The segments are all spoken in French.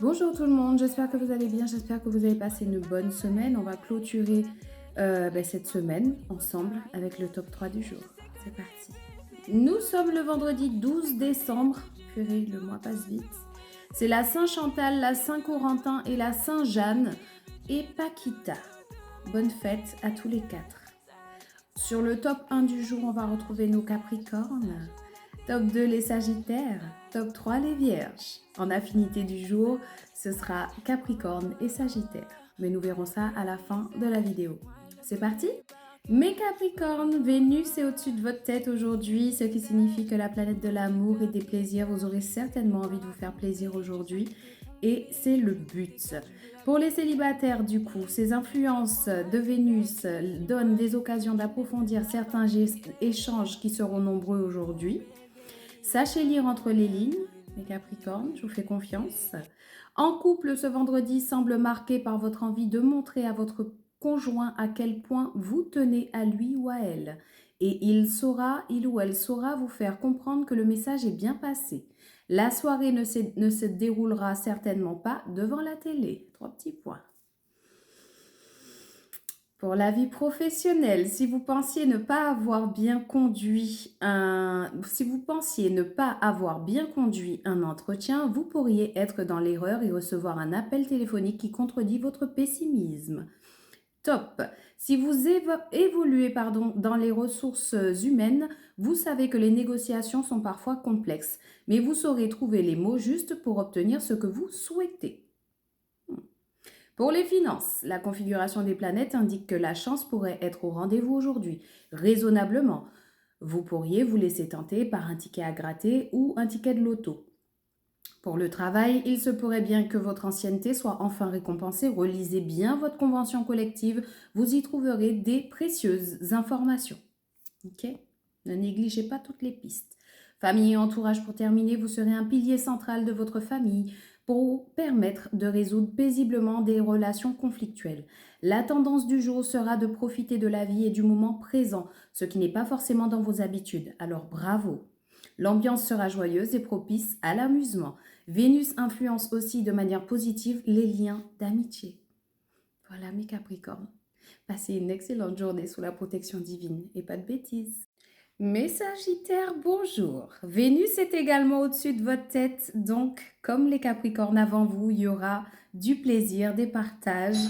Bonjour tout le monde, j'espère que vous allez bien, j'espère que vous avez passé une bonne semaine. On va clôturer cette semaine ensemble avec le top 3 du jour. C'est parti. Nous sommes le vendredi 12 décembre. Purée, le mois passe vite. C'est la Saint-Chantal, la Saint-Corentin et la Saint-Jeanne et Paquita. Bonne fête à tous les quatre. Sur le top 1 du jour, on va retrouver nos Capricornes. Top 2, les Sagittaires. Top 3, les Vierges. En affinité du jour, ce sera Capricorne et Sagittaire. Mais nous verrons ça à la fin de la vidéo. C'est parti? Mes Capricornes, Vénus est au-dessus de votre tête aujourd'hui, ce qui signifie que la planète de l'amour et des plaisirs, vous aurez certainement envie de vous faire plaisir aujourd'hui. Et c'est le but. Pour les célibataires, du coup, ces influences de Vénus donnent des occasions d'approfondir certains échanges qui seront nombreux aujourd'hui. Sachez lire entre les lignes, les Capricornes, je vous fais confiance. En couple, ce vendredi semble marqué par votre envie de montrer à votre conjoint à quel point vous tenez à lui ou à elle. Et il ou elle saura vous faire comprendre que le message est bien passé. La soirée ne se déroulera certainement pas devant la télé. 3 petits points. Pour la vie professionnelle, si vous pensiez ne pas avoir bien conduit un entretien, vous pourriez être dans l'erreur et recevoir un appel téléphonique qui contredit votre pessimisme. Top. Si vous évoluez dans les ressources humaines, vous savez que les négociations sont parfois complexes, mais vous saurez trouver les mots justes pour obtenir ce que vous souhaitez. Pour les finances, la configuration des planètes indique que la chance pourrait être au rendez-vous aujourd'hui, raisonnablement. Vous pourriez vous laisser tenter par un ticket à gratter ou un ticket de loto. Pour le travail, il se pourrait bien que votre ancienneté soit enfin récompensée. Relisez bien votre convention collective, vous y trouverez des précieuses informations. Ok? Ne négligez pas toutes les pistes. Famille et entourage pour terminer, vous serez un pilier central de votre famille pour permettre de résoudre paisiblement des relations conflictuelles. La tendance du jour sera de profiter de la vie et du moment présent, ce qui n'est pas forcément dans vos habitudes. Alors bravo! L'ambiance sera joyeuse et propice à l'amusement. Vénus influence aussi de manière positive les liens d'amitié. Voilà mes Capricornes. Passez une excellente journée sous la protection divine et pas de bêtises. Mes Sagittaires, bonjour. Vénus est également au-dessus de votre tête, donc comme les Capricornes avant vous, il y aura du plaisir, des partages,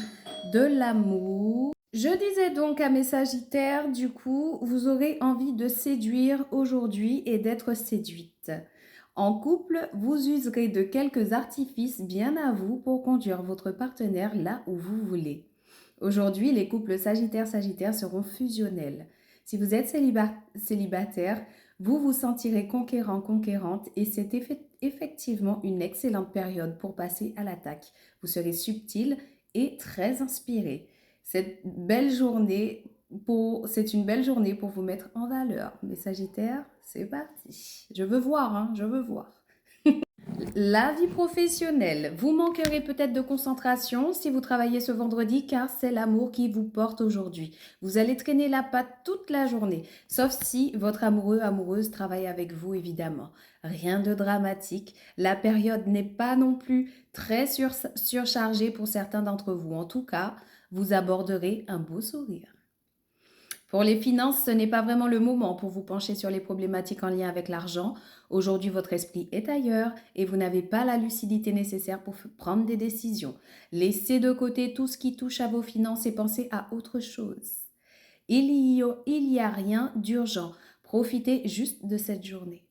de l'amour. Je disais donc à mes Sagittaires, du coup, vous aurez envie de séduire aujourd'hui et d'être séduite. En couple, vous userez de quelques artifices bien à vous pour conduire votre partenaire là où vous voulez. Aujourd'hui, les couples Sagittaire-Sagittaire seront fusionnels. Si vous êtes célibataire, vous vous sentirez conquérant-conquérante et c'est effectivement une excellente période pour passer à l'attaque. Vous serez subtil et très inspiré. C'est une belle journée pour vous mettre en valeur. Mes Sagittaires, c'est parti. Je veux voir, hein, je veux voir. La vie professionnelle. Vous manquerez peut-être de concentration si vous travaillez ce vendredi car c'est l'amour qui vous porte aujourd'hui. Vous allez traîner la patte toute la journée, sauf si votre amoureuse travaille avec vous évidemment. Rien de dramatique. La période n'est pas non plus très surchargée pour certains d'entre vous. En tout cas, vous aborderez un beau sourire. Pour les finances, ce n'est pas vraiment le moment pour vous pencher sur les problématiques en lien avec l'argent. Aujourd'hui, votre esprit est ailleurs et vous n'avez pas la lucidité nécessaire pour prendre des décisions. Laissez de côté tout ce qui touche à vos finances et pensez à autre chose. Il y a rien d'urgent. Profitez juste de cette journée.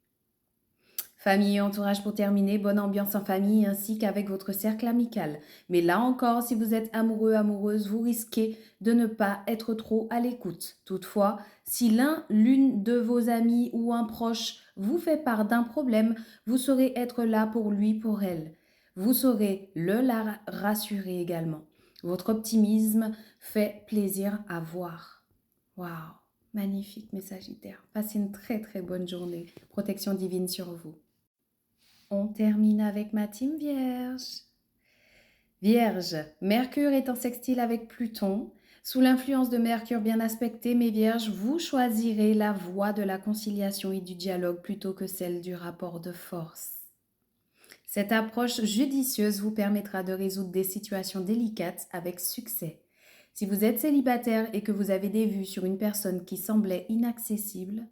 Famille et entourage pour terminer, bonne ambiance en famille ainsi qu'avec votre cercle amical. Mais là encore, si vous êtes amoureux, amoureuse, vous risquez de ne pas être trop à l'écoute. Toutefois, si l'une de vos amis ou un proche vous fait part d'un problème, vous saurez être là pour lui, pour elle. Vous saurez la rassurer également. Votre optimisme fait plaisir à voir. Waouh, magnifique mes Sagittaires. Passez une très très bonne journée. Protection divine sur vous. On termine avec ma team Vierge. Vierge, Mercure est en sextile avec Pluton. Sous l'influence de Mercure bien aspecté, mes Vierges, vous choisirez la voie de la conciliation et du dialogue plutôt que celle du rapport de force. Cette approche judicieuse vous permettra de résoudre des situations délicates avec succès. Si vous êtes célibataire et que vous avez des vues sur une personne qui semblait inaccessible,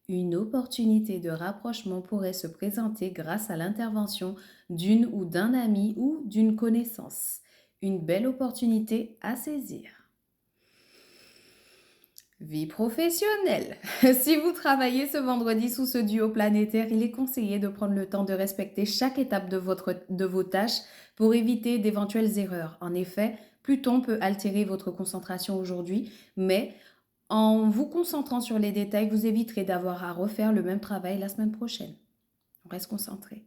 une opportunité de rapprochement pourrait se présenter grâce à l'intervention d'une ou d'un ami ou d'une connaissance. Une belle opportunité à saisir. Vie professionnelle. Si vous travaillez ce vendredi sous ce duo planétaire, il est conseillé de prendre le temps de respecter chaque étape de vos tâches pour éviter d'éventuelles erreurs. En effet, Pluton peut altérer votre concentration aujourd'hui, mais en vous concentrant sur les détails, vous éviterez d'avoir à refaire le même travail la semaine prochaine. On reste concentré.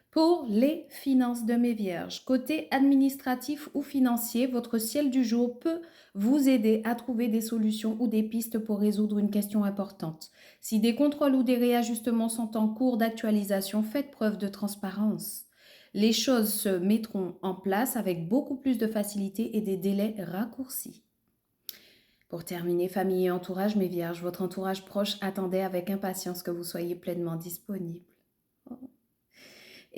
Pour les finances de mes vierges, côté administratif ou financier, votre ciel du jour peut vous aider à trouver des solutions ou des pistes pour résoudre une question importante. Si des contrôles ou des réajustements sont en cours d'actualisation, faites preuve de transparence. Les choses se mettront en place avec beaucoup plus de facilité et des délais raccourcis. Pour terminer, famille et entourage, mes vierges, votre entourage proche attendait avec impatience que vous soyez pleinement disponible.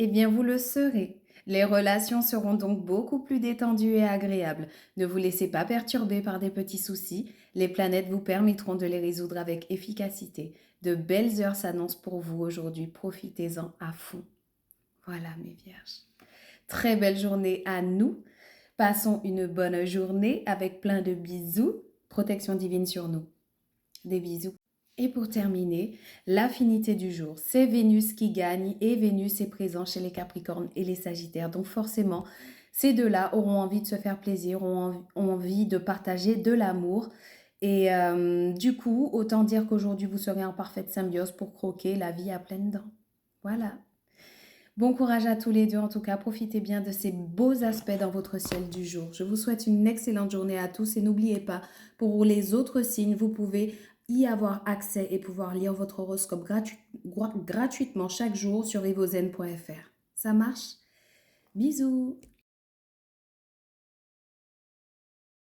Eh bien, vous le serez. Les relations seront donc beaucoup plus détendues et agréables. Ne vous laissez pas perturber par des petits soucis. Les planètes vous permettront de les résoudre avec efficacité. De belles heures s'annoncent pour vous aujourd'hui. Profitez-en à fond. Voilà, mes vierges. Très belle journée à nous. Passons une bonne journée avec plein de bisous. Protection divine sur nous. Des bisous. Et pour terminer, l'affinité du jour, c'est Vénus qui gagne et Vénus est présent chez les Capricornes et les Sagittaires. Donc forcément, ces deux-là auront envie de se faire plaisir, ont envie de partager de l'amour. Et du coup, autant dire qu'aujourd'hui, vous serez en parfaite symbiose pour croquer la vie à pleines dents. Voilà. Bon courage à tous les deux. En tout cas, profitez bien de ces beaux aspects dans votre ciel du jour. Je vous souhaite une excellente journée à tous et n'oubliez pas, pour les autres signes, vous pouvez y avoir accès et pouvoir lire votre horoscope gratuitement chaque jour sur evozen.fr. Ça marche? Bisous!